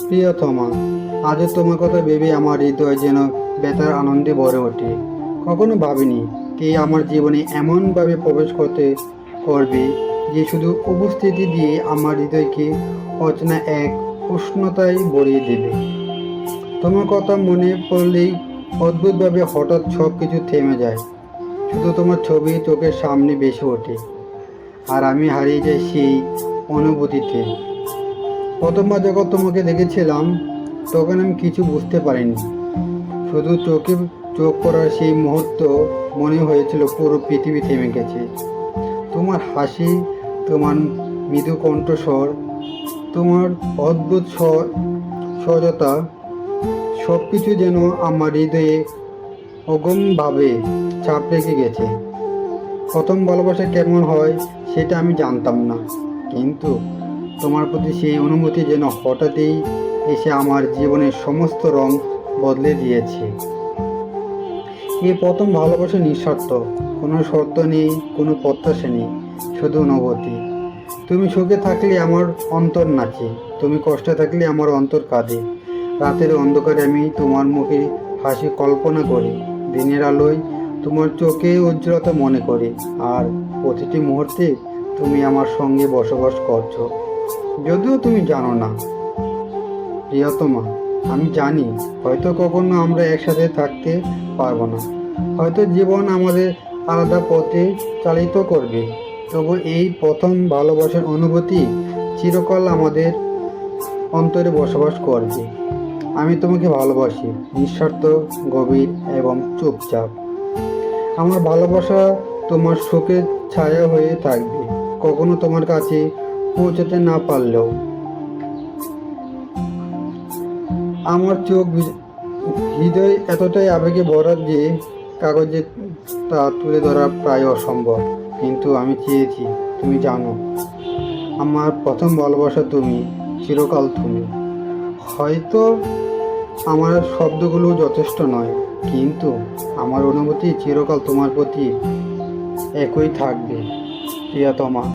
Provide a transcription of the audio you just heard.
প্রিয়তমা, আজও তোমার কথা ভেবে আমার হৃদয় যেন বেতার আনন্দে ভরে ওঠে। কখনো ভাবিনি কে আমার জীবনে এমনভাবে প্রবেশ করবে যে শুধু উপস্থিতি দিয়ে আমার হৃদয়কে অচেনা এক উষ্ণতায় ভরিয়ে দেবে। তোমার কথা মনে পড়লেই অদ্ভুতভাবে হঠাৎ সব কিছু থেমে যায়। শুধু তোমার ছবি চোখের সামনে ভেসে ওঠে, আর আমি হারিয়ে যাই সেই অনুভূতিতে। প্রথমবার যখন তোমাকে দেখেছিলাম তখন আমি কিছু বুঝতে পারিনি। শুধু চোখে চোখ পড়ার সেই মুহূর্ত মনে হয়েছিল পুরো পৃথিবী থেমে গেছে। তোমার হাসি, তোমার মৃদু কণ্ঠস্বর, তোমার অদ্ভুত সহজতা, সব কিছু যেন আমার হৃদয়ে অগম্যভাবে চাপ রেখে গেছে। প্রথম ভালোবাসা কেমন হয় সেটা আমি জানতাম না, কিন্তু তোমার প্রতি সেই অনুভূতি যেন হঠাৎই এসে আমার জীবনের সমস্ত রং বদলে দিয়েছে। এই প্রথম ভালোবাসা নিঃস্বার্থ, কোনো শর্ত নেই, কোনো প্রত্যাশা নেই, শুধু অনুভূতি। তুমি সুখে থাকলে আমার অন্তর নাচে, তুমি কষ্টে থাকলে আমার অন্তর কাঁদে। রাতের অন্ধকারে আমি তোমার মুখে হাসি কল্পনা করি, দিনের আলোয় তোমার চোখে উজ্জ্বলতা মনে করি, আর প্রতিটি মুহূর্তে তুমি আমার সঙ্গে বসবাস করছো। যদিও তুমি জানো না প্রিয়তমা, আমি জানি হয়তো কখনো আমরা একসাথে থাকতে পারবো না, হয়তো জীবন আমাদের আলাদা পথে চালিত করবে, তবু এই প্রথম ভালোবাসার অনুভূতি চিরকাল আমাদের অন্তরে বসবাস করবে। আমি তোমাকে ভালোবাসি, নিঃস্বার্থ, গভীর এবং চুপচাপ। আমার ভালোবাসা তোমার সুখের ছায়া হয়ে থাকবে, কখনো তোমার কাছে পৌঁছতে না পারলেও। আমার হৃদয় এতটাই আবেগে ভরা যে কাগজে তা তুলে ধরা প্রায় অসম্ভব, কিন্তু আমি চেয়েছি। তুমি জানো, আমার প্রথম ভালোবাসা তুমি, চিরকাল তুমি। হয়তো আমার শব্দগুলো যথেষ্ট নয়, কিন্তু আমার অনুভূতি চিরকাল তোমার প্রতি একই থাকবে প্রিয়তমা।